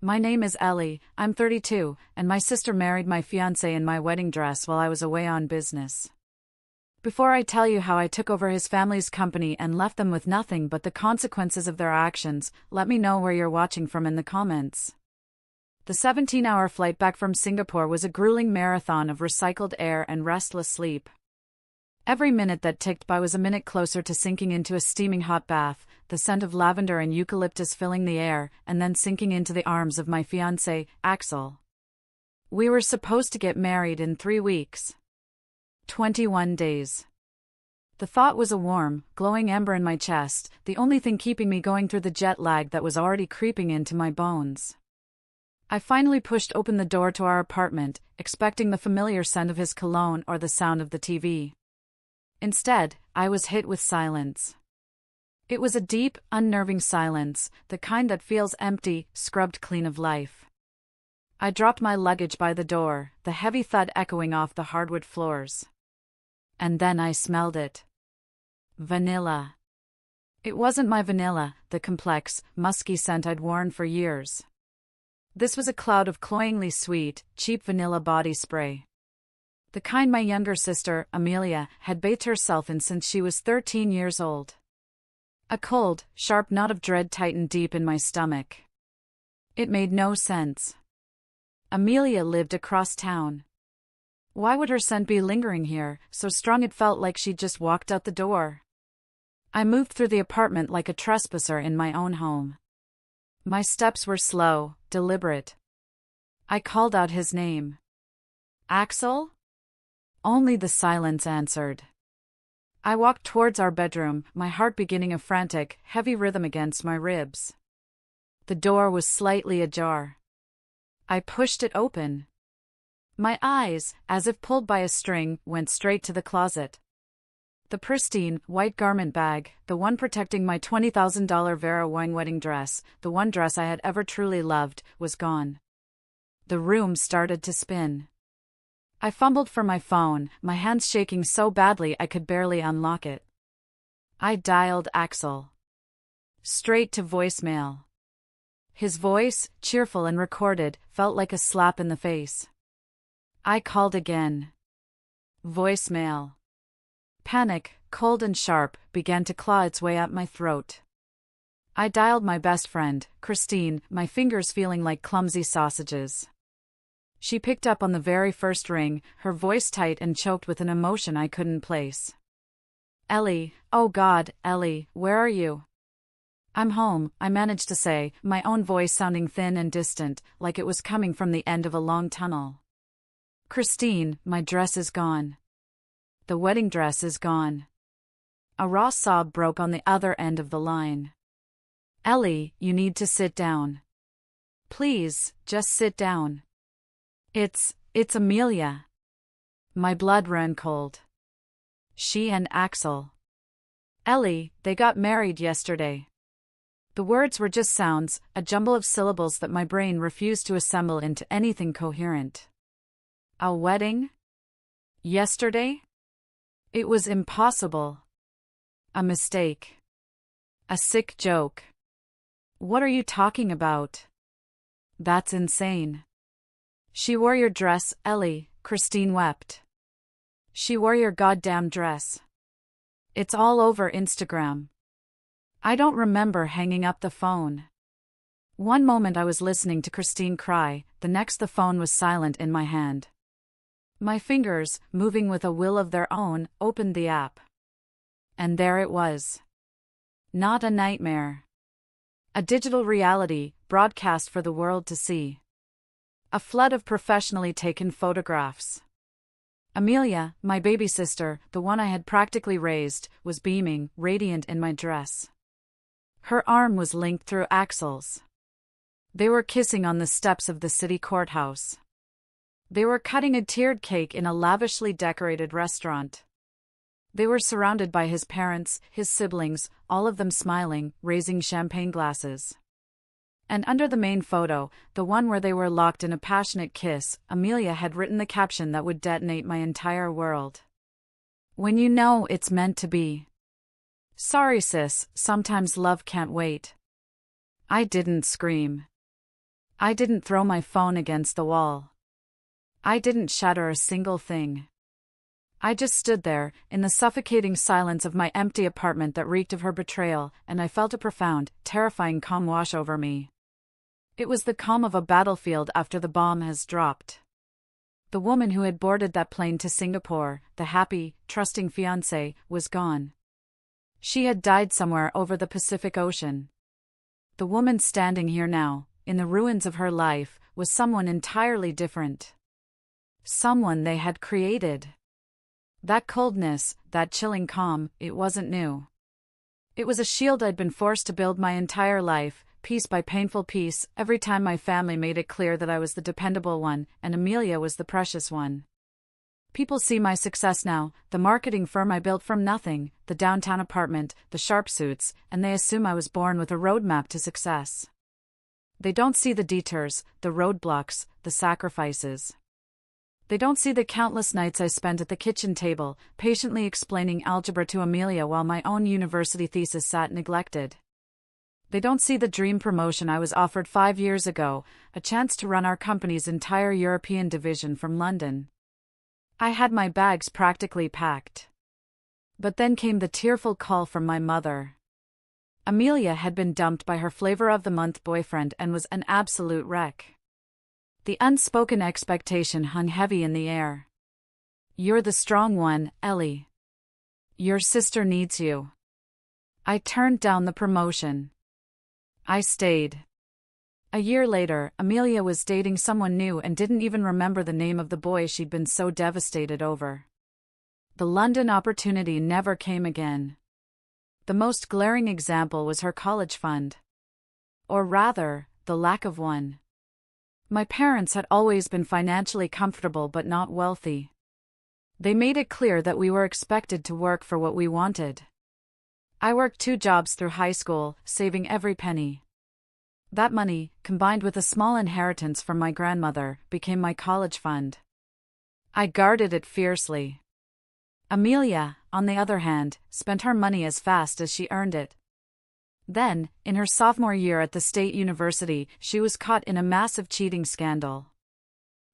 My name is Ellie, I'm 32, and my sister married my fiancé in my wedding dress while I was away on business. Before I tell you how I took over his family's company and left them with nothing but the consequences of their actions, let me know where you're watching from in the comments. The 17-hour flight back from Singapore was a grueling marathon of recycled air and restless sleep. Every minute that ticked by was a minute closer to sinking into a steaming hot bath, the scent of lavender and eucalyptus filling the air, and then sinking into the arms of my fiancé, Axel. We were supposed to get married in 3 weeks. 21 days. The thought was a warm, glowing ember in my chest, the only thing keeping me going through the jet lag that was already creeping into my bones. I finally pushed open the door to our apartment, expecting the familiar scent of his cologne or the sound of the TV. Instead, I was hit with silence. It was a deep, unnerving silence, the kind that feels empty, scrubbed clean of life. I dropped my luggage by the door, the heavy thud echoing off the hardwood floors. And then I smelled it. Vanilla. It wasn't my vanilla, the complex, musky scent I'd worn for years. This was a cloud of cloyingly sweet, cheap vanilla body spray. The kind my younger sister, Amelia, had bathed herself in since she was 13 years old. A cold, sharp knot of dread tightened deep in my stomach. It made no sense. Amelia lived across town. Why would her scent be lingering here, so strong it felt like she'd just walked out the door? I moved through the apartment like a trespasser in my own home. My steps were slow, deliberate. I called out his name. Axel? Only the silence answered. I walked towards our bedroom, my heart beginning a frantic, heavy rhythm against my ribs. The door was slightly ajar. I pushed it open. My eyes, as if pulled by a string, went straight to the closet. The pristine, white garment bag, the one protecting my $20,000 Vera Wang wedding dress, the one dress I had ever truly loved, was gone. The room started to spin. I fumbled for my phone, my hands shaking so badly I could barely unlock it. I dialed Axel. Straight to voicemail. His voice, cheerful and recorded, felt like a slap in the face. I called again. Voicemail. Panic, cold and sharp, began to claw its way up my throat. I dialed my best friend, Christine, my fingers feeling like clumsy sausages. She picked up on the very first ring, her voice tight and choked with an emotion I couldn't place. Ellie, oh God, Ellie, where are you? I'm home, I managed to say, my own voice sounding thin and distant, like it was coming from the end of a long tunnel. Christine, my dress is gone. The wedding dress is gone. A raw sob broke on the other end of the line. Ellie, you need to sit down. Please, just sit down. It's Amelia. My blood ran cold. She and Axel. Ellie, they got married yesterday. The words were just sounds, a jumble of syllables that my brain refused to assemble into anything coherent. A wedding? Yesterday? It was impossible. A mistake. A sick joke. What are you talking about? That's insane. She wore your dress, Ellie, Christine wept. She wore your goddamn dress. It's all over Instagram. I don't remember hanging up the phone. One moment I was listening to Christine cry, the next the phone was silent in my hand. My fingers, moving with a will of their own, opened the app. And there it was. Not a nightmare. A digital reality, broadcast for the world to see. A flood of professionally taken photographs. Amelia, my baby sister, the one I had practically raised, was beaming, radiant in my dress. Her arm was linked through Axel's. They were kissing on the steps of the city courthouse. They were cutting a tiered cake in a lavishly decorated restaurant. They were surrounded by his parents, his siblings, all of them smiling, raising champagne glasses. And under the main photo, the one where they were locked in a passionate kiss, Amelia had written the caption that would detonate my entire world. When you know it's meant to be. Sorry sis, sometimes love can't wait. I didn't scream. I didn't throw my phone against the wall. I didn't shatter a single thing. I just stood there, in the suffocating silence of my empty apartment that reeked of her betrayal, and I felt a profound, terrifying calm wash over me. It was the calm of a battlefield after the bomb has dropped. The woman who had boarded that plane to Singapore, the happy, trusting fiancé, was gone. She had died somewhere over the Pacific Ocean. The woman standing here now, in the ruins of her life, was someone entirely different. Someone they had created. That coldness, that chilling calm, it wasn't new. It was a shield I'd been forced to build my entire life, piece by painful piece, every time my family made it clear that I was the dependable one, and Amelia was the precious one. People see my success now, the marketing firm I built from nothing, the downtown apartment, the sharp suits, and they assume I was born with a roadmap to success. They don't see the detours, the roadblocks, the sacrifices. They don't see the countless nights I spent at the kitchen table, patiently explaining algebra to Amelia while my own university thesis sat neglected. They don't see the dream promotion I was offered 5 years ago, a chance to run our company's entire European division from London. I had my bags practically packed. But then came the tearful call from my mother. Amelia had been dumped by her flavor-of-the-month boyfriend and was an absolute wreck. The unspoken expectation hung heavy in the air. "You're the strong one, Ellie. Your sister needs you." I turned down the promotion. I stayed. A year later, Amelia was dating someone new and didn't even remember the name of the boy she'd been so devastated over. The London opportunity never came again. The most glaring example was her college fund. Or rather, the lack of one. My parents had always been financially comfortable but not wealthy. They made it clear that we were expected to work for what we wanted. I worked 2 jobs through high school, saving every penny. That money, combined with a small inheritance from my grandmother, became my college fund. I guarded it fiercely. Amelia, on the other hand, spent her money as fast as she earned it. Then, in her sophomore year at the state university, she was caught in a massive cheating scandal.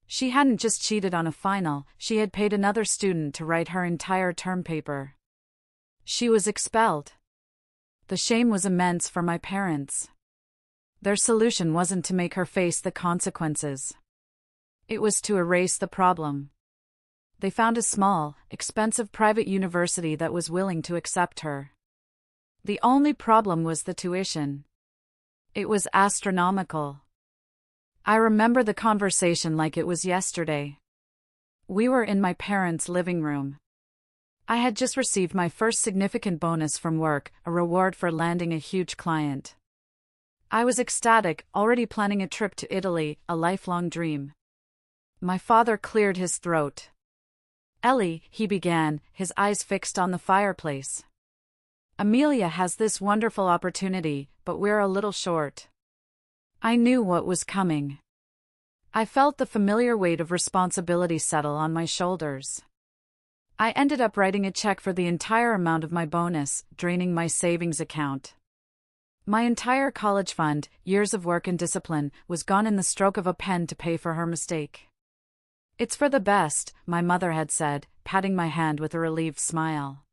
She hadn't just cheated on a final, she had paid another student to write her entire term paper. She was expelled. The shame was immense for my parents. Their solution wasn't to make her face the consequences. It was to erase the problem. They found a small, expensive private university that was willing to accept her. The only problem was the tuition. It was astronomical. I remember the conversation like it was yesterday. We were in my parents' living room. I had just received my first significant bonus from work, a reward for landing a huge client. I was ecstatic, already planning a trip to Italy, a lifelong dream. My father cleared his throat. "Ellie," he began, his eyes fixed on the fireplace. "Amelia has this wonderful opportunity, but we're a little short." I knew what was coming. I felt the familiar weight of responsibility settle on my shoulders. I ended up writing a check for the entire amount of my bonus, draining my savings account. My entire college fund, years of work and discipline, was gone in the stroke of a pen to pay for her mistake. "It's for the best," my mother had said, patting my hand with a relieved smile.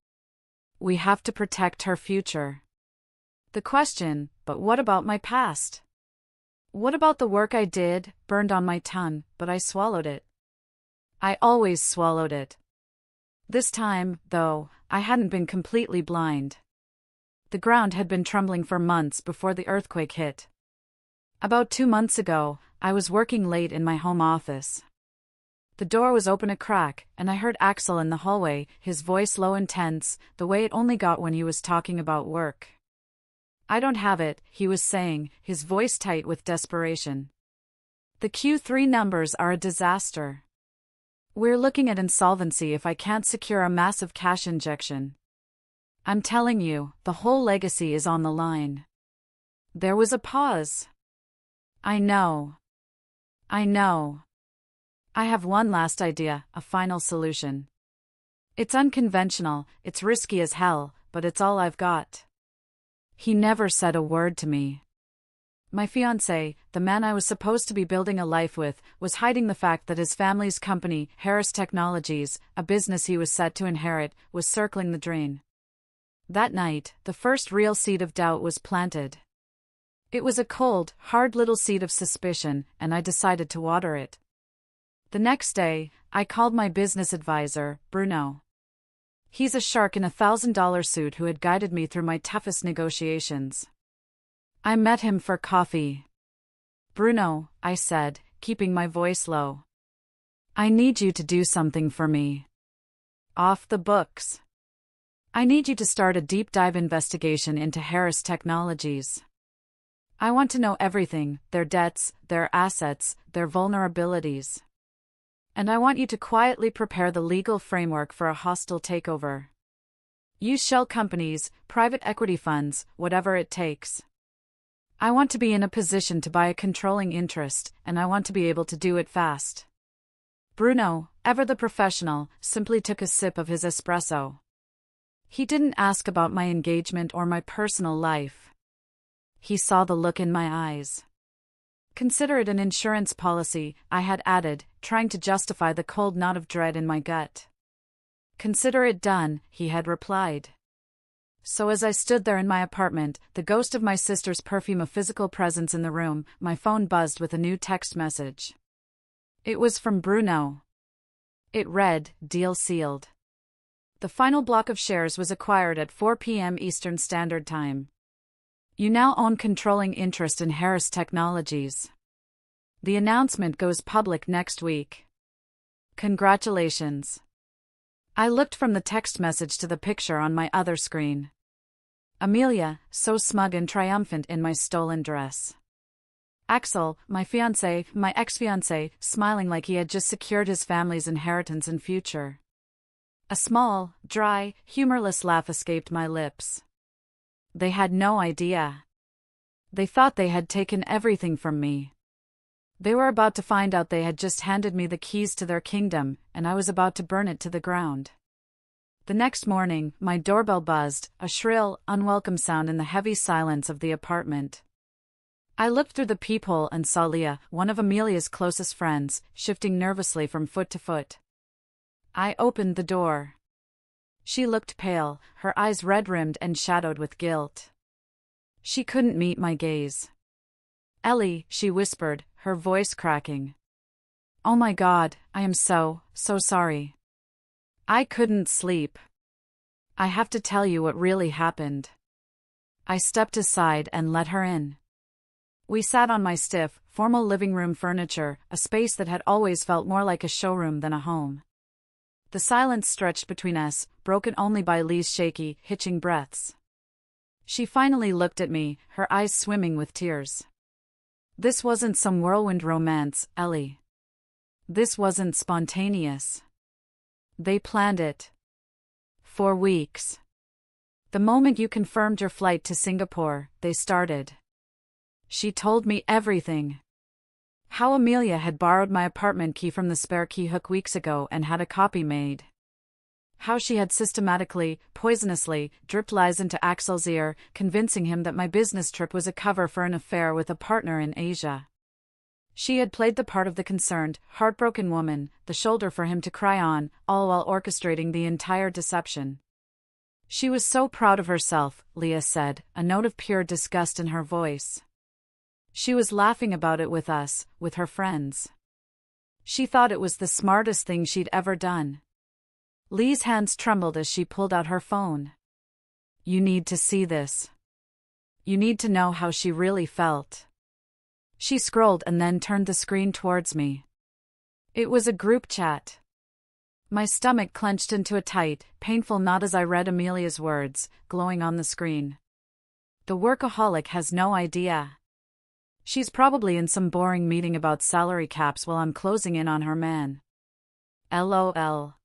"We have to protect her future." The question, but what about my past? What about the work I did, burned on my tongue, but I swallowed it. I always swallowed it. This time, though, I hadn't been completely blind. The ground had been trembling for months before the earthquake hit. About 2 months ago, I was working late in my home office. The door was open a crack, and I heard Axel in the hallway, his voice low and tense, the way it only got when he was talking about work. "I don't have it," he was saying, his voice tight with desperation. "The Q3 numbers are a disaster. We're looking at insolvency if I can't secure a massive cash injection. I'm telling you, the whole legacy is on the line." There was a pause. I know. I have one last idea, a final solution. It's unconventional, it's risky as hell, but it's all I've got." He never said a word to me. My fiancé, the man I was supposed to be building a life with, was hiding the fact that his family's company, Harris Technologies, a business he was set to inherit, was circling the drain. That night, the first real seed of doubt was planted. It was a cold, hard little seed of suspicion, and I decided to water it. The next day, I called my business advisor, Bruno. He's a shark in a $1,000 suit who had guided me through my toughest negotiations. I met him for coffee. "Bruno," I said, keeping my voice low. "I need you to do something for me. Off the books. I need you to start a deep dive investigation into Harris Technologies. I want to know everything, their debts, their assets, their vulnerabilities. And I want you to quietly prepare the legal framework for a hostile takeover. Use shell companies, private equity funds, whatever it takes. I want to be in a position to buy a controlling interest, and I want to be able to do it fast." Bruno, ever the professional, simply took a sip of his espresso. He didn't ask about my engagement or my personal life. He saw the look in my eyes. "Consider it an insurance policy," I had added, trying to justify the cold knot of dread in my gut. "Consider it done," he had replied. So as I stood there in my apartment, the ghost of my sister's perfume a physical presence in the room, my phone buzzed with a new text message. It was from Bruno. It read, "Deal sealed. The final block of shares was acquired at 4 p.m. Eastern Standard Time. You now own controlling interest in Harris Technologies. The announcement goes public next week. Congratulations." I looked from the text message to the picture on my other screen. Amelia, so smug and triumphant in my stolen dress. Axel, my fiancé, my ex-fiancé, smiling like he had just secured his family's inheritance and future. A small, dry, humorless laugh escaped my lips. They had no idea. They thought they had taken everything from me. They were about to find out they had just handed me the keys to their kingdom, and I was about to burn it to the ground. The next morning, my doorbell buzzed, a shrill, unwelcome sound in the heavy silence of the apartment. I looked through the peephole and saw Leah, one of Amelia's closest friends, shifting nervously from foot to foot. I opened the door. She looked pale, her eyes red-rimmed and shadowed with guilt. She couldn't meet my gaze. "Ellie," she whispered, her voice cracking. "Oh my God, I am so sorry. I couldn't sleep. I have to tell you what really happened." I stepped aside and let her in. We sat on my stiff, formal living room furniture, a space that had always felt more like a showroom than a home. The silence stretched between us, broken only by Lee's shaky, hitching breaths. She finally looked at me, her eyes swimming with tears. "This wasn't some whirlwind romance, Ellie. This wasn't spontaneous. They planned it. For weeks. The moment you confirmed your flight to Singapore, they started. She told me everything. How Amelia had borrowed my apartment key from the spare key hook weeks ago and had a copy made. How she had systematically, poisonously, dripped lies into Axel's ear, convincing him that my business trip was a cover for an affair with a partner in Asia. She had played the part of the concerned, heartbroken woman, the shoulder for him to cry on, all while orchestrating the entire deception. She was so proud of herself, Leah said, a note of pure disgust in her voice. She was laughing about it with us, with her friends. She thought it was the smartest thing she'd ever done. Lee's hands trembled as she pulled out her phone. "You need to see this. You need to know how she really felt." She scrolled and then turned the screen towards me. It was a group chat. My stomach clenched into a tight, painful knot as I read Amelia's words, glowing on the screen. "The workaholic has no idea. She's probably in some boring meeting about salary caps while I'm closing in on her man. LOL.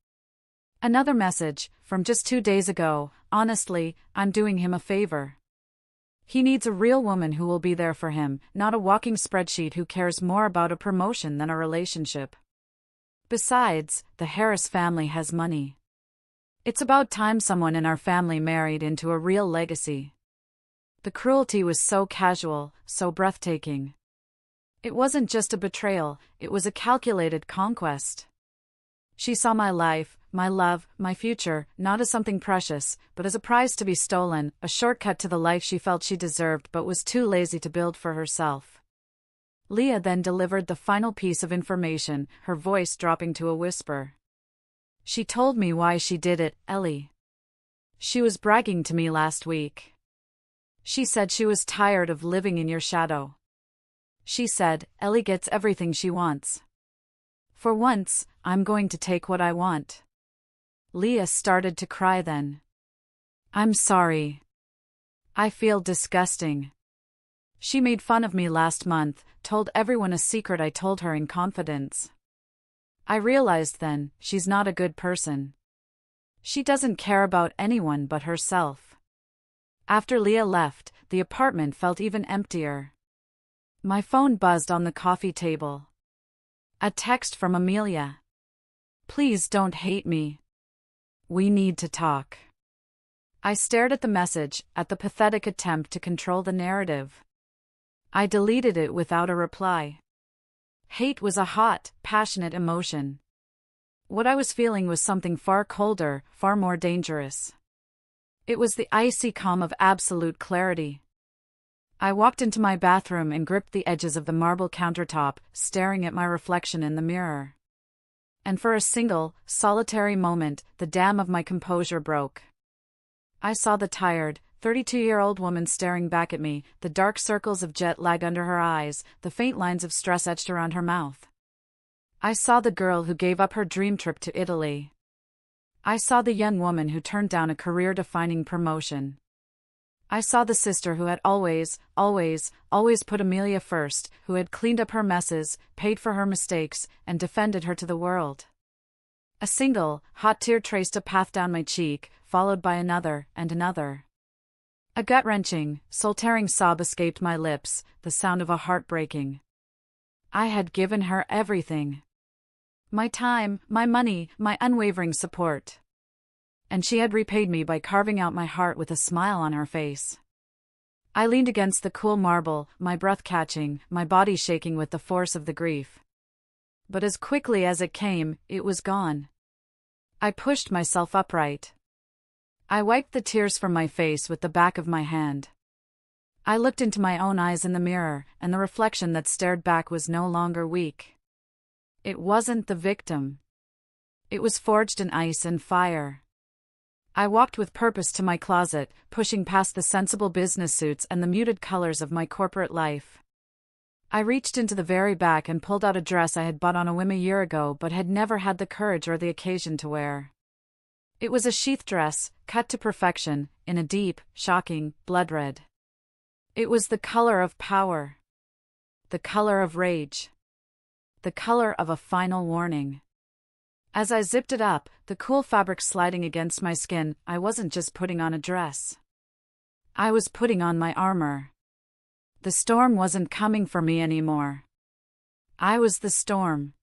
Another message, from just 2 days ago. Honestly, I'm doing him a favor. He needs a real woman who will be there for him, not a walking spreadsheet who cares more about a promotion than a relationship. Besides, the Harris family has money. It's about time someone in our family married into a real legacy. The cruelty was so casual, so breathtaking. It wasn't just a betrayal, it was a calculated conquest. She saw my life, my love, my future, not as something precious, but as a prize to be stolen, a shortcut to the life she felt she deserved but was too lazy to build for herself. Leah then delivered the final piece of information, her voice dropping to a whisper. She told me why she did it, Ellie. She was bragging to me last week. She said she was tired of living in your shadow. She said, Ellie gets everything she wants. For once, I'm going to take what I want. Leah started to cry then. I'm sorry. I feel disgusting. She made fun of me last month, told everyone a secret I told her in confidence. I realized then, she's not a good person. She doesn't care about anyone but herself. After Leah left, the apartment felt even emptier. My phone buzzed on the coffee table. A text from Amelia. Please don't hate me. We need to talk. I stared at the message, at the pathetic attempt to control the narrative. I deleted it without a reply. Hate was a hot, passionate emotion. What I was feeling was something far colder, far more dangerous. It was the icy calm of absolute clarity. I walked into my bathroom and gripped the edges of the marble countertop, staring at my reflection in the mirror. And for a single, solitary moment, the dam of my composure broke. I saw the tired, 32-year-old woman staring back at me, the dark circles of jet lag under her eyes, the faint lines of stress etched around her mouth. I saw the girl who gave up her dream trip to Italy. I saw the young woman who turned down a career-defining promotion. I saw the sister who had always put Amelia first, who had cleaned up her messes, paid for her mistakes, and defended her to the world. A single, hot tear traced a path down my cheek, followed by another and another. A gut-wrenching, soul-tearing sob escaped my lips, the sound of a heart breaking. I had given her everything. My time, my money, my unwavering support. And she had repaid me by carving out my heart with a smile on her face. I leaned against the cool marble, my breath catching, my body shaking with the force of the grief. But as quickly as it came, it was gone. I pushed myself upright. I wiped the tears from my face with the back of my hand. I looked into my own eyes in the mirror, and the reflection that stared back was no longer weak. It wasn't the victim. It was forged in ice and fire. I walked with purpose to my closet, pushing past the sensible business suits and the muted colors of my corporate life. I reached into the very back and pulled out a dress I had bought on a whim a year ago but had never had the courage or the occasion to wear. It was a sheath dress, cut to perfection, in a deep, shocking, blood red. It was the color of power. The color of rage. The color of a final warning. As I zipped it up, the cool fabric sliding against my skin, I wasn't just putting on a dress. I was putting on my armor. The storm wasn't coming for me anymore. I was the storm.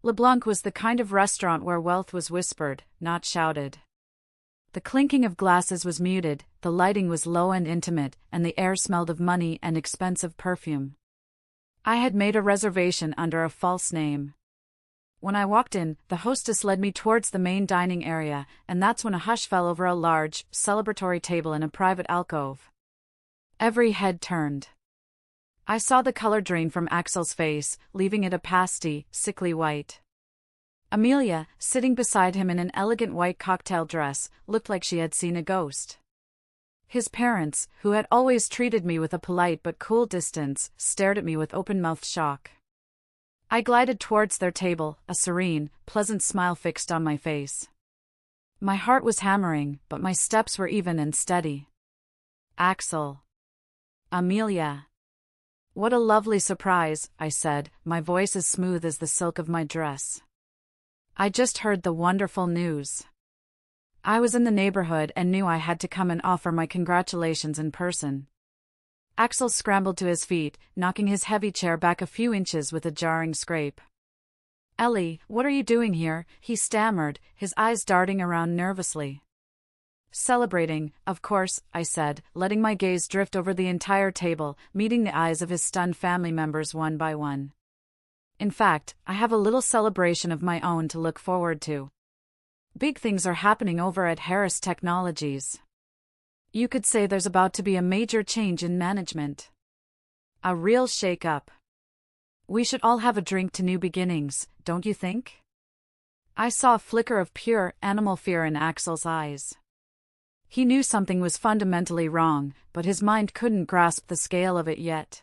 LeBlanc was the kind of restaurant where wealth was whispered, not shouted. The clinking of glasses was muted, the lighting was low and intimate, and the air smelled of money and expensive perfume. I had made a reservation under a false name. When I walked in, the hostess led me towards the main dining area, and that's when a hush fell over a large, celebratory table in a private alcove. Every head turned. I saw the color drain from Axel's face, leaving it a pasty, sickly white. Amelia, sitting beside him in an elegant white cocktail dress, looked like she had seen a ghost. His parents, who had always treated me with a polite but cool distance, stared at me with open-mouthed shock. I glided towards their table, a serene, pleasant smile fixed on my face. My heart was hammering, but my steps were even and steady. Axel. Amelia. What a lovely surprise, I said, my voice as smooth as the silk of my dress. I just heard the wonderful news. I was in the neighborhood and knew I had to come and offer my congratulations in person. Axel scrambled to his feet, knocking his heavy chair back a few inches with a jarring scrape. Ellie, what are you doing here? He stammered, his eyes darting around nervously. Celebrating, of course, I said, letting my gaze drift over the entire table, meeting the eyes of his stunned family members one by one. In fact, I have a little celebration of my own to look forward to. Big things are happening over at Harris Technologies. You could say there's about to be a major change in management. A real shake-up. We should all have a drink to new beginnings, don't you think? I saw a flicker of pure, animal fear in Axel's eyes. He knew something was fundamentally wrong, but his mind couldn't grasp the scale of it yet.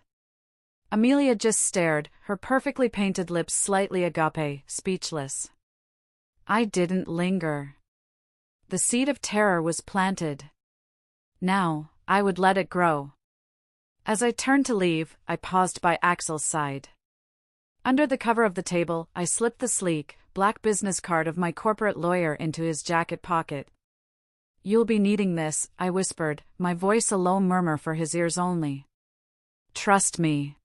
Amelia just stared, her perfectly painted lips slightly agape, speechless. I didn't linger. The seed of terror was planted. Now, I would let it grow. As I turned to leave, I paused by Axel's side. Under the cover of the table, I slipped the sleek, black business card of my corporate lawyer into his jacket pocket. You'll be needing this, I whispered, my voice a low murmur for his ears only. Trust me.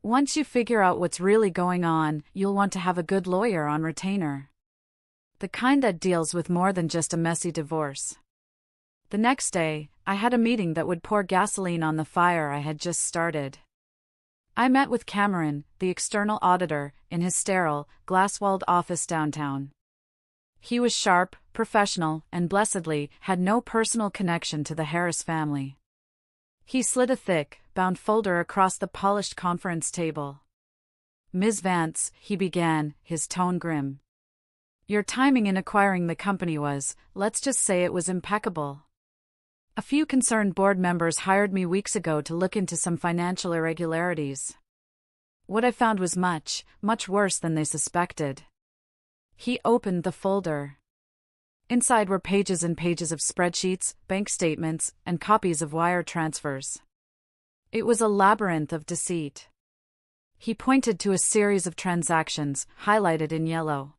Once you figure out what's really going on, you'll want to have a good lawyer on retainer. The kind that deals with more than just a messy divorce. The next day, I had a meeting that would pour gasoline on the fire I had just started. I met with Cameron, the external auditor, in his sterile, glass-walled office downtown. He was sharp, professional, and blessedly had no personal connection to the Harris family. He slid a thick, bound folder across the polished conference table. Ms. Vance, he began, his tone grim. Your timing in acquiring the company was, let's just say it was impeccable. A few concerned board members hired me weeks ago to look into some financial irregularities. What I found was much, much worse than they suspected. He opened the folder. Inside were pages and pages of spreadsheets, bank statements, and copies of wire transfers. It was a labyrinth of deceit. He pointed to a series of transactions, highlighted in yellow.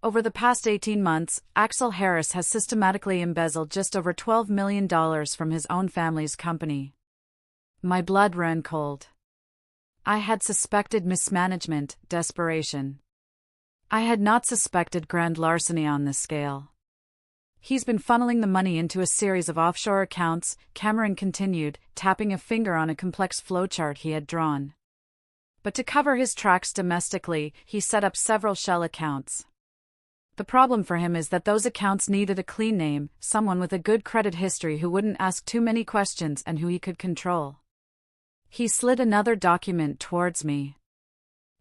Over the past 18 months, Axel Harris has systematically embezzled just over $12 million from his own family's company. My blood ran cold. I had suspected mismanagement, desperation. I had not suspected grand larceny on this scale. He's been funneling the money into a series of offshore accounts, Cameron continued, tapping a finger on a complex flowchart he had drawn. But to cover his tracks domestically, he set up several shell accounts. The problem for him is that those accounts needed a clean name, someone with a good credit history who wouldn't ask too many questions and who he could control. He slid another document towards me.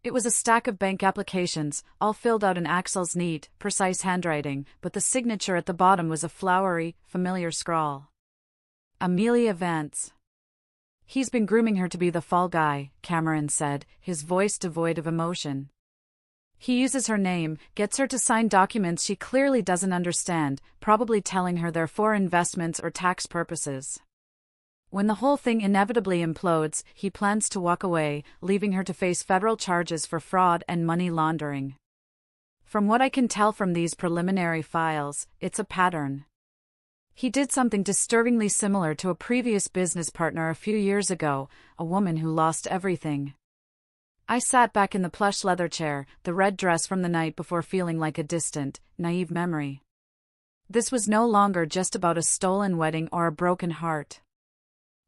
It was a stack of bank applications, all filled out in Axel's neat, precise handwriting, but the signature at the bottom was a flowery, familiar scrawl. Amelia Vance. He's been grooming her to be the fall guy, Cameron said, his voice devoid of emotion. He uses her name, gets her to sign documents she clearly doesn't understand, probably telling her they're for investments or tax purposes. When the whole thing inevitably implodes, he plans to walk away, leaving her to face federal charges for fraud and money laundering. From what I can tell from these preliminary files, it's a pattern. He did something disturbingly similar to a previous business partner a few years ago, a woman who lost everything. I sat back in the plush leather chair, the red dress from the night before feeling like a distant, naive memory. This was no longer just about a stolen wedding or a broken heart.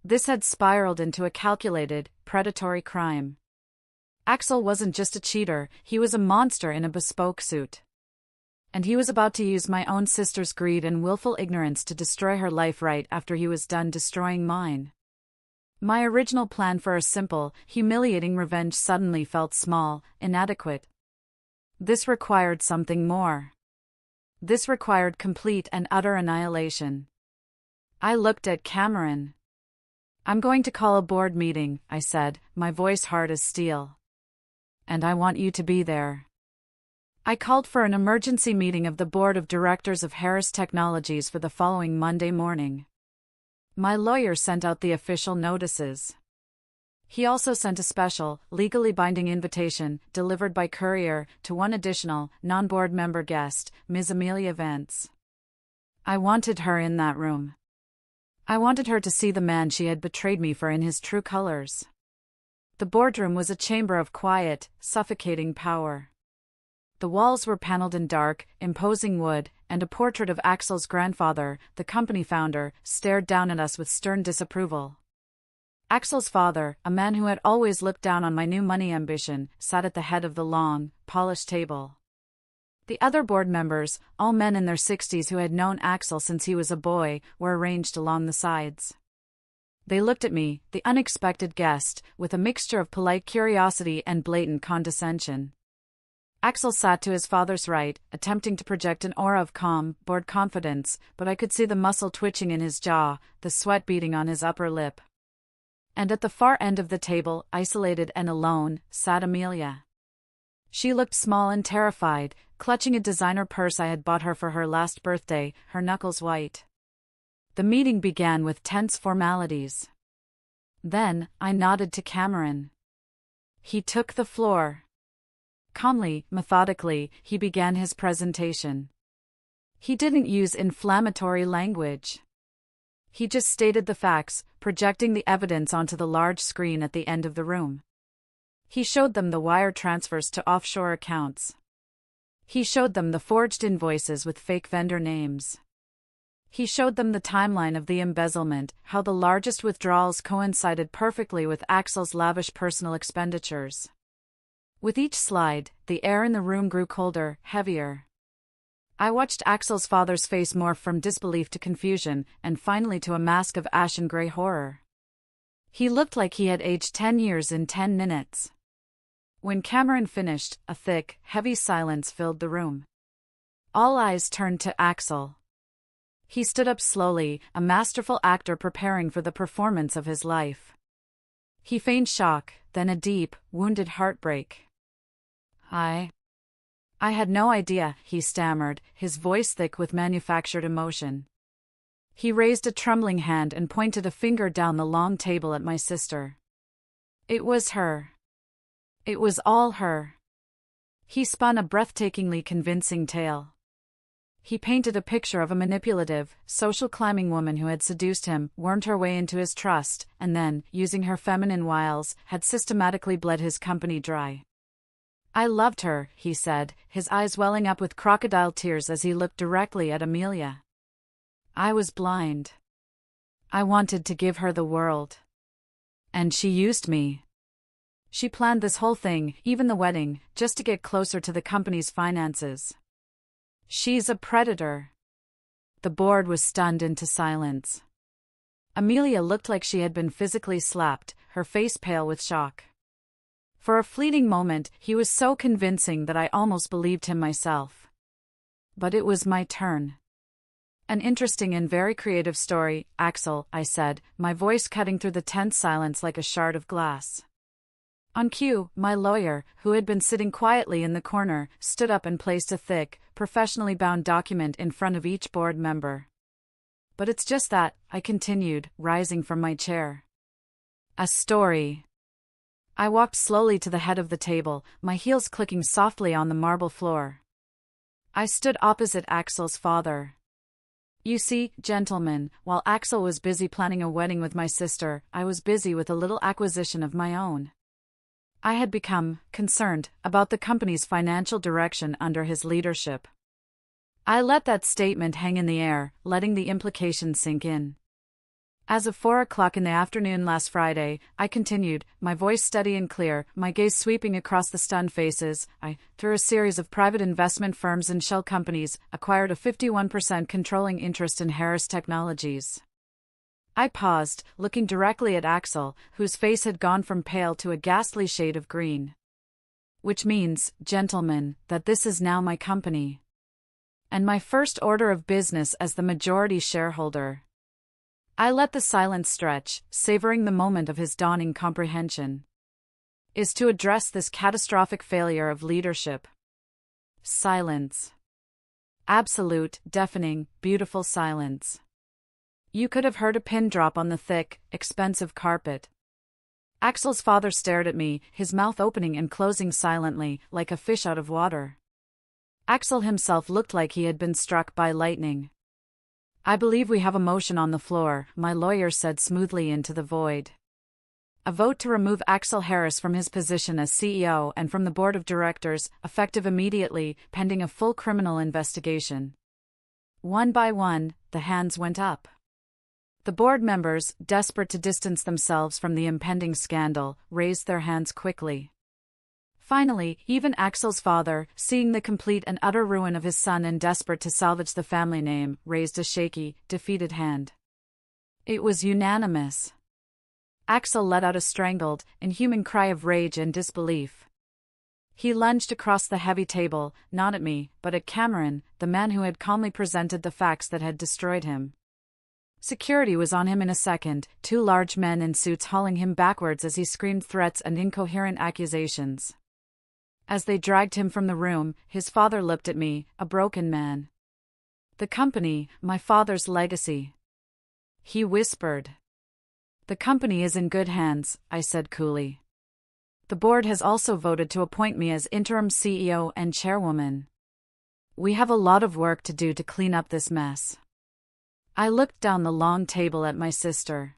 This had spiraled into a calculated, predatory crime. Axel wasn't just a cheater, he was a monster in a bespoke suit. And he was about to use my own sister's greed and willful ignorance to destroy her life right after he was done destroying mine. My original plan for a simple, humiliating revenge suddenly felt small, inadequate. This required something more. This required complete and utter annihilation. I looked at Cameron. I'm going to call a board meeting, I said, my voice hard as steel. And I want you to be there. I called for an emergency meeting of the board of directors of Harris Technologies for the following Monday morning. My lawyer sent out the official notices. He also sent a special, legally binding invitation, delivered by courier, to one additional, non-board member guest, Ms. Amelia Vance. I wanted her in that room. I wanted her to see the man she had betrayed me for in his true colors. The boardroom was a chamber of quiet, suffocating power. The walls were paneled in dark, imposing wood, and a portrait of Axel's grandfather, the company founder, stared down at us with stern disapproval. Axel's father, a man who had always looked down on my new money ambition, sat at the head of the long, polished table. The other board members, all men in their 60s who had known Axel since he was a boy, were arranged along the sides. They looked at me, the unexpected guest, with a mixture of polite curiosity and blatant condescension. Axel sat to his father's right, attempting to project an aura of calm, bored confidence, but I could see the muscle twitching in his jaw, the sweat beading on his upper lip. And at the far end of the table, isolated and alone, sat Amelia. She looked small and terrified, clutching a designer purse I had bought her for her last birthday, her knuckles white. The meeting began with tense formalities. Then, I nodded to Cameron. He took the floor. Calmly, methodically, he began his presentation. He didn't use inflammatory language. He just stated the facts, projecting the evidence onto the large screen at the end of the room. He showed them the wire transfers to offshore accounts. He showed them the forged invoices with fake vendor names. He showed them the timeline of the embezzlement, how the largest withdrawals coincided perfectly with Axel's lavish personal expenditures. With each slide, the air in the room grew colder, heavier. I watched Axel's father's face morph from disbelief to confusion, and finally to a mask of ashen-gray horror. He looked like he had aged 10 years in 10 minutes. When Cameron finished, a thick, heavy silence filled the room. All eyes turned to Axel. He stood up slowly, a masterful actor preparing for the performance of his life. He feigned shock, then a deep, wounded heartbreak. I had no idea, he stammered, his voice thick with manufactured emotion. He raised a trembling hand and pointed a finger down the long table at my sister. It was her. It was all her. He spun a breathtakingly convincing tale. He painted a picture of a manipulative, social climbing woman who had seduced him, wormed her way into his trust, and then, using her feminine wiles, had systematically bled his company dry. I loved her, he said, his eyes welling up with crocodile tears as he looked directly at Amelia. I was blind. I wanted to give her the world. And she used me. She planned this whole thing, even the wedding, just to get closer to the company's finances. She's a predator. The board was stunned into silence. Amelia looked like she had been physically slapped, her face pale with shock. For a fleeting moment, he was so convincing that I almost believed him myself. But it was my turn. An interesting and very creative story, Axel, I said, my voice cutting through the tense silence like a shard of glass. On cue, my lawyer, who had been sitting quietly in the corner, stood up and placed a thick, professionally bound document in front of each board member. But it's just that, I continued, rising from my chair. A story. I walked slowly to the head of the table, my heels clicking softly on the marble floor. I stood opposite Axel's father. You see, gentlemen, while Axel was busy planning a wedding with my sister, I was busy with a little acquisition of my own. I had become concerned about the company's financial direction under his leadership. I let that statement hang in the air, letting the implications sink in. As of 4 o'clock in the afternoon last Friday, I continued, my voice steady and clear, my gaze sweeping across the stunned faces, through a series of private investment firms and shell companies, acquired a 51% controlling interest in Harris Technologies. I paused, looking directly at Axel, whose face had gone from pale to a ghastly shade of green. Which means, gentlemen, that this is now my company. And my first order of business as the majority shareholder. I let the silence stretch, savoring the moment of his dawning comprehension. Is to address this catastrophic failure of leadership. Silence. Absolute, deafening, beautiful silence. You could have heard a pin drop on the thick, expensive carpet. Axel's father stared at me, his mouth opening and closing silently, like a fish out of water. Axel himself looked like he had been struck by lightning. I believe we have a motion on the floor, my lawyer said smoothly into the void. A vote to remove Axel Harris from his position as CEO and from the board of directors, effective immediately, pending a full criminal investigation. One by one, the hands went up. The board members, desperate to distance themselves from the impending scandal, raised their hands quickly. Finally, even Axel's father, seeing the complete and utter ruin of his son and desperate to salvage the family name, raised a shaky, defeated hand. It was unanimous. Axel let out a strangled, inhuman cry of rage and disbelief. He lunged across the heavy table, not at me, but at Cameron, the man who had calmly presented the facts that had destroyed him. Security was on him in a second, two large men in suits hauling him backwards as he screamed threats and incoherent accusations. As they dragged him from the room, his father looked at me, a broken man. "The company, my father's legacy," he whispered. "The company is in good hands," I said coolly. "The board has also voted to appoint me as interim CEO and chairwoman. We have a lot of work to do to clean up this mess." I looked down the long table at my sister.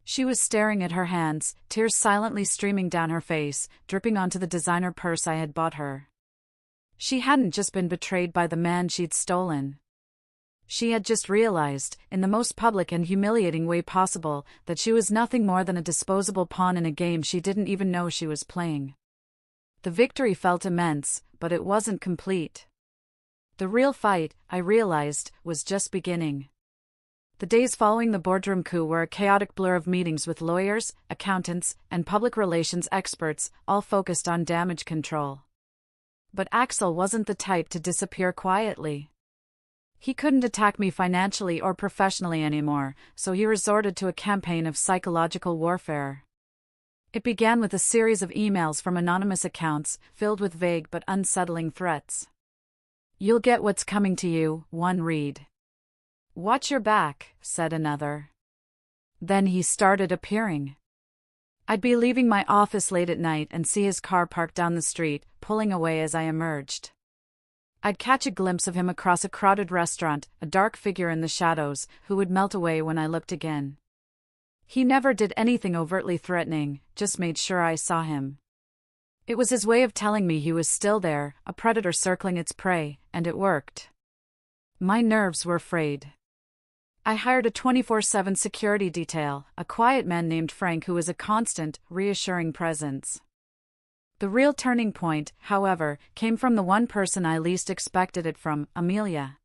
She was staring at her hands, tears silently streaming down her face, dripping onto the designer purse I had bought her. She hadn't just been betrayed by the man she'd stolen. She had just realized, in the most public and humiliating way possible, that she was nothing more than a disposable pawn in a game she didn't even know she was playing. The victory felt immense, but it wasn't complete. The real fight, I realized, was just beginning. The days following the boardroom coup were a chaotic blur of meetings with lawyers, accountants, and public relations experts, all focused on damage control. But Axel wasn't the type to disappear quietly. He couldn't attack me financially or professionally anymore, so he resorted to a campaign of psychological warfare. It began with a series of emails from anonymous accounts, filled with vague but unsettling threats. "You'll get what's coming to you," one read. "Watch your back," said another. Then he started appearing. I'd be leaving my office late at night and see his car parked down the street, pulling away as I emerged. I'd catch a glimpse of him across a crowded restaurant, a dark figure in the shadows, who would melt away when I looked again. He never did anything overtly threatening, just made sure I saw him. It was his way of telling me he was still there, a predator circling its prey, and it worked. My nerves were frayed. I hired a 24/7 security detail, a quiet man named Frank who was a constant, reassuring presence. The real turning point, however, came from the one person I least expected it from, Amelia.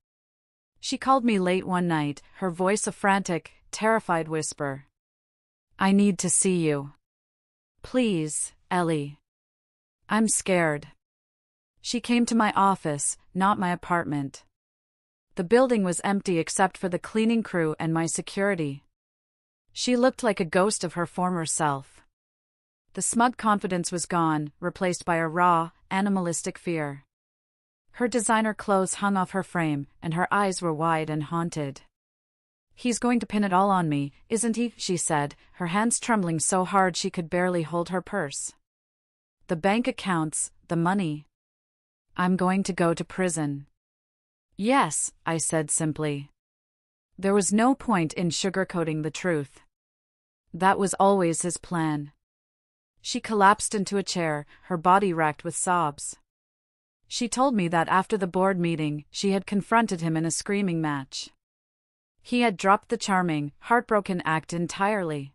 She called me late one night, her voice a frantic, terrified whisper. "I need to see you. Please, Ellie. I'm scared." She came to my office, not my apartment. The building was empty except for the cleaning crew and my security. She looked like a ghost of her former self. The smug confidence was gone, replaced by a raw, animalistic fear. Her designer clothes hung off her frame, and her eyes were wide and haunted. "He's going to pin it all on me, isn't he?" she said, her hands trembling so hard she could barely hold her purse. "The bank accounts, the money. I'm going to go to prison." "Yes," I said simply. There was no point in sugarcoating the truth. That was always his plan. She collapsed into a chair, her body racked with sobs. She told me that after the board meeting, she had confronted him in a screaming match. He had dropped the charming, heartbroken act entirely.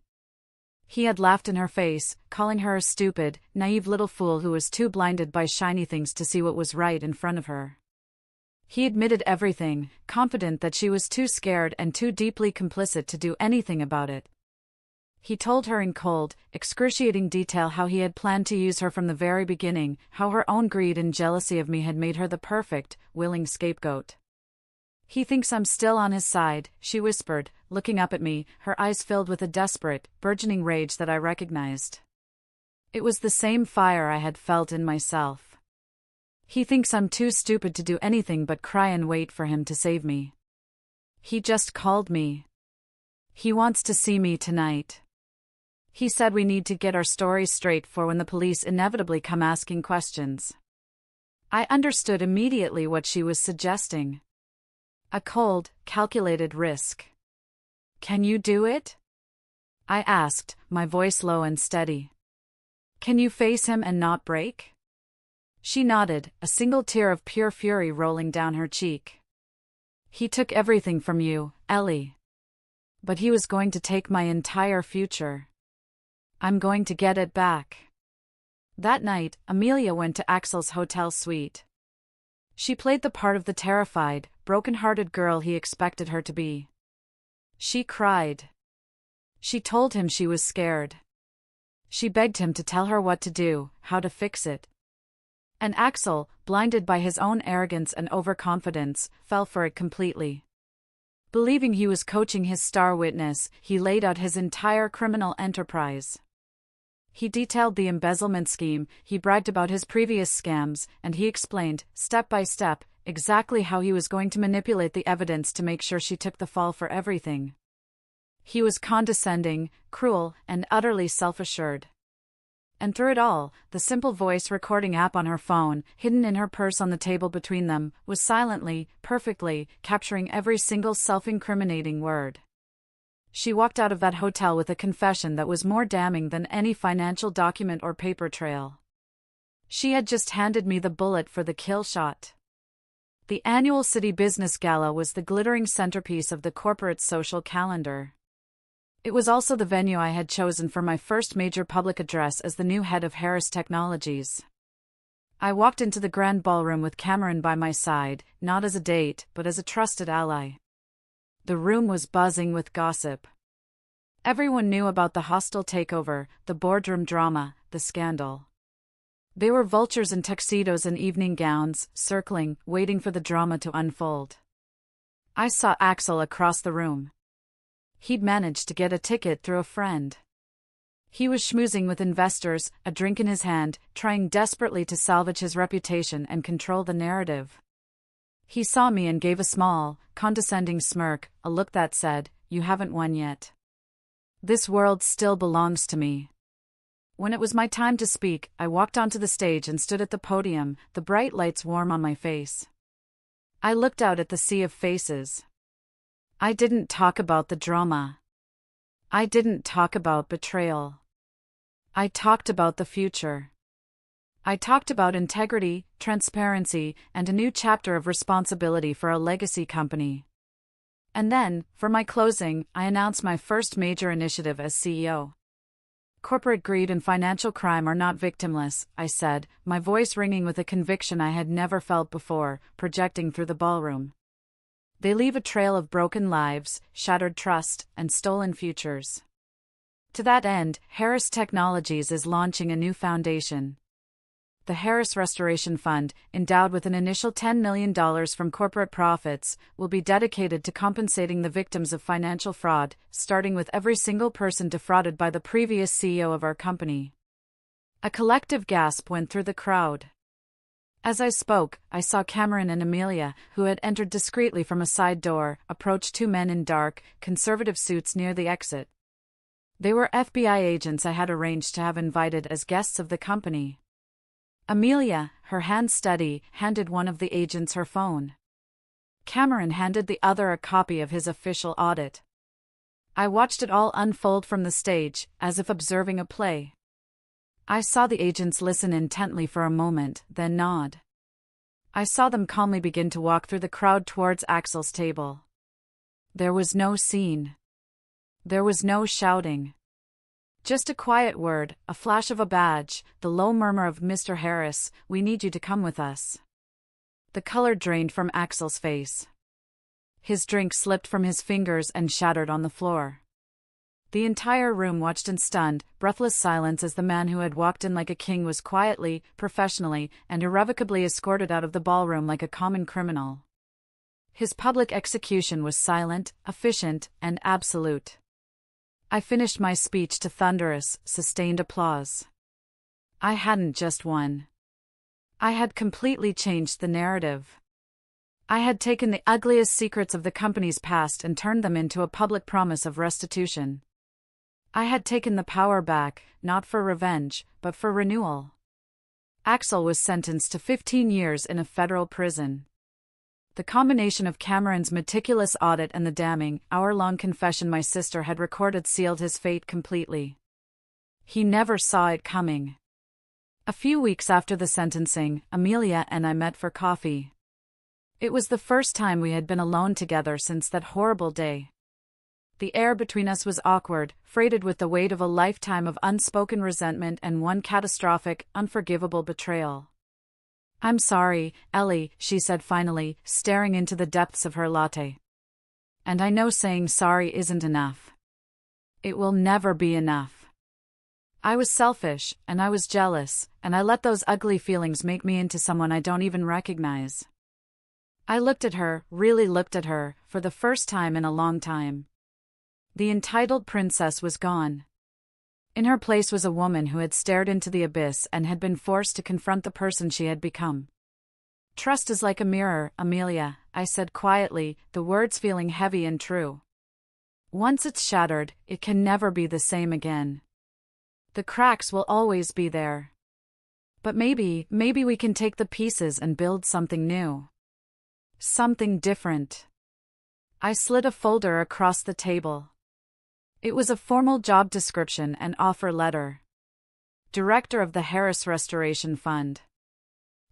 He had laughed in her face, calling her a stupid, naive little fool who was too blinded by shiny things to see what was right in front of her. He admitted everything, confident that she was too scared and too deeply complicit to do anything about it. He told her in cold, excruciating detail how he had planned to use her from the very beginning, how her own greed and jealousy of me had made her the perfect, willing scapegoat. "He thinks I'm still on his side," she whispered, looking up at me, her eyes filled with a desperate, burgeoning rage that I recognized. It was the same fire I had felt in myself. "He thinks I'm too stupid to do anything but cry and wait for him to save me. He just called me. He wants to see me tonight. He said we need to get our stories straight for when the police inevitably come asking questions." I understood immediately what she was suggesting. A cold, calculated risk. "Can you do it?" I asked, my voice low and steady. "Can you face him and not break?" She nodded, a single tear of pure fury rolling down her cheek. He took everything from you, Ellie. But he was going to take my entire future. I'm going to get it back. That night, Amelia went to Axel's hotel suite. She played the part of the terrified, broken-hearted girl he expected her to be. She cried. She told him she was scared. She begged him to tell her what to do, how to fix it. And Axel, blinded by his own arrogance and overconfidence, fell for it completely. Believing he was coaching his star witness, he laid out his entire criminal enterprise. He detailed the embezzlement scheme, he bragged about his previous scams, and he explained, step by step, exactly how he was going to manipulate the evidence to make sure she took the fall for everything. He was condescending, cruel, and utterly self-assured. And through it all, the simple voice recording app on her phone, hidden in her purse on the table between them, was silently, perfectly, capturing every single self-incriminating word. She walked out of that hotel with a confession that was more damning than any financial document or paper trail. She had just handed me the bullet for the kill shot. The annual City Business Gala was the glittering centerpiece of the corporate social calendar. It was also the venue I had chosen for my first major public address as the new head of Harris Technologies. I walked into the grand ballroom with Cameron by my side, not as a date, but as a trusted ally. The room was buzzing with gossip. Everyone knew about the hostile takeover, the boardroom drama, the scandal. They were vultures in tuxedos and evening gowns, circling, waiting for the drama to unfold. I saw Axel across the room. He'd managed to get a ticket through a friend. He was schmoozing with investors, a drink in his hand, trying desperately to salvage his reputation and control the narrative. He saw me and gave a small, condescending smirk, a look that said, "You haven't won yet. This world still belongs to me." When it was my time to speak, I walked onto the stage and stood at the podium, the bright lights warm on my face. I looked out at the sea of faces. I didn't talk about the drama. I didn't talk about betrayal. I talked about the future. I talked about integrity, transparency, and a new chapter of responsibility for a legacy company. And then, for my closing, I announced my first major initiative as CEO. Corporate greed and financial crime are not victimless, I said, my voice ringing with a conviction I had never felt before, projecting through the ballroom. They leave a trail of broken lives, shattered trust, and stolen futures. To that end, Harris Technologies is launching a new foundation. The Harris Restoration Fund, endowed with an initial $10 million from corporate profits, will be dedicated to compensating the victims of financial fraud, starting with every single person defrauded by the previous CEO of our company. A collective gasp went through the crowd. As I spoke, I saw Cameron and Amelia, who had entered discreetly from a side door, approach two men in dark, conservative suits near the exit. They were FBI agents I had arranged to have invited as guests of the company. Amelia, her hand steady, handed one of the agents her phone. Cameron handed the other a copy of his official audit. I watched it all unfold from the stage, as if observing a play. I saw the agents listen intently for a moment, then nod. I saw them calmly begin to walk through the crowd towards Axel's table. There was no scene. There was no shouting. Just a quiet word, a flash of a badge, the low murmur of "Mr. Harris, we need you to come with us." The color drained from Axel's face. His drink slipped from his fingers and shattered on the floor. The entire room watched in stunned, breathless silence as the man who had walked in like a king was quietly, professionally, and irrevocably escorted out of the ballroom like a common criminal. His public execution was silent, efficient, and absolute. I finished my speech to thunderous, sustained applause. I hadn't just won. I had completely changed the narrative. I had taken the ugliest secrets of the company's past and turned them into a public promise of restitution. I had taken the power back, not for revenge, but for renewal. Axel was sentenced to 15 years in a federal prison. The combination of Cameron's meticulous audit and the damning, hour-long confession my sister had recorded sealed his fate completely. He never saw it coming. A few weeks after the sentencing, Amelia and I met for coffee. It was the first time we had been alone together since that horrible day. The air between us was awkward, freighted with the weight of a lifetime of unspoken resentment and one catastrophic, unforgivable betrayal. "I'm sorry, Ellie," she said finally, staring into the depths of her latte. "And I know saying sorry isn't enough. It will never be enough. I was selfish, and I was jealous, and I let those ugly feelings make me into someone I don't even recognize." I looked at her, really looked at her, for the first time in a long time. The entitled princess was gone. In her place was a woman who had stared into the abyss and had been forced to confront the person she had become. "Trust is like a mirror, Amelia," I said quietly, the words feeling heavy and true. "Once it's shattered, it can never be the same again. The cracks will always be there. But maybe we can take the pieces and build something new. Something different." I slid a folder across the table. It was a formal job description and offer letter. Director of the Harris Restoration Fund.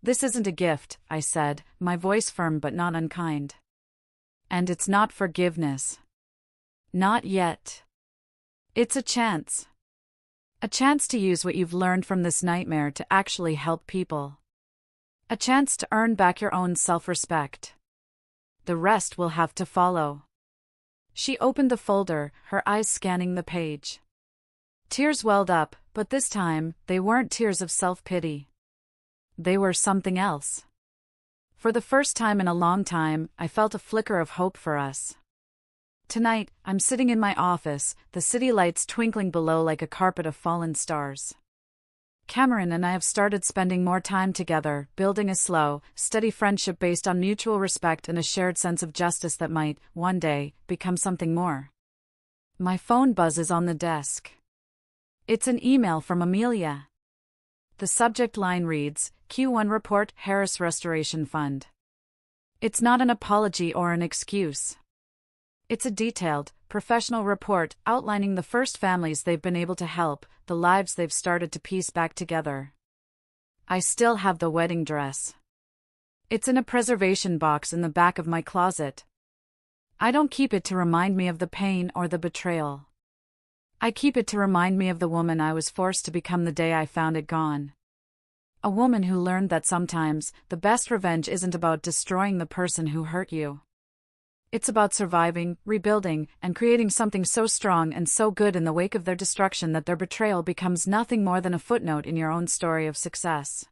"This isn't a gift," I said, my voice firm but not unkind. "And it's not forgiveness. Not yet. It's a chance. A chance to use what you've learned from this nightmare to actually help people. A chance to earn back your own self-respect. The rest will have to follow." She opened the folder, her eyes scanning the page. Tears welled up, but this time, they weren't tears of self-pity. They were something else. For the first time in a long time, I felt a flicker of hope for us. Tonight, I'm sitting in my office, the city lights twinkling below like a carpet of fallen stars. Cameron and I have started spending more time together, building a slow, steady friendship based on mutual respect and a shared sense of justice that might, one day, become something more. My phone buzzes on the desk. It's an email from Amelia. The subject line reads, "Q1 report, Harris Restoration Fund." It's not an apology or an excuse. It's a detailed, professional report outlining the first families they've been able to help, the lives they've started to piece back together. I still have the wedding dress. It's in a preservation box in the back of my closet. I don't keep it to remind me of the pain or the betrayal. I keep it to remind me of the woman I was forced to become the day I found it gone. A woman who learned that sometimes, the best revenge isn't about destroying the person who hurt you. It's about surviving, rebuilding, and creating something so strong and so good in the wake of their destruction that their betrayal becomes nothing more than a footnote in your own story of success.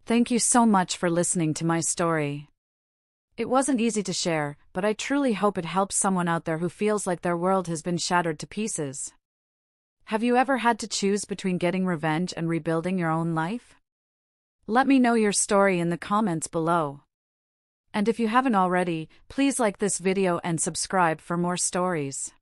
Thank you so much for listening to my story. It wasn't easy to share, but I truly hope it helps someone out there who feels like their world has been shattered to pieces. Have you ever had to choose between getting revenge and rebuilding your own life? Let me know your story in the comments below. And if you haven't already, please like this video and subscribe for more stories.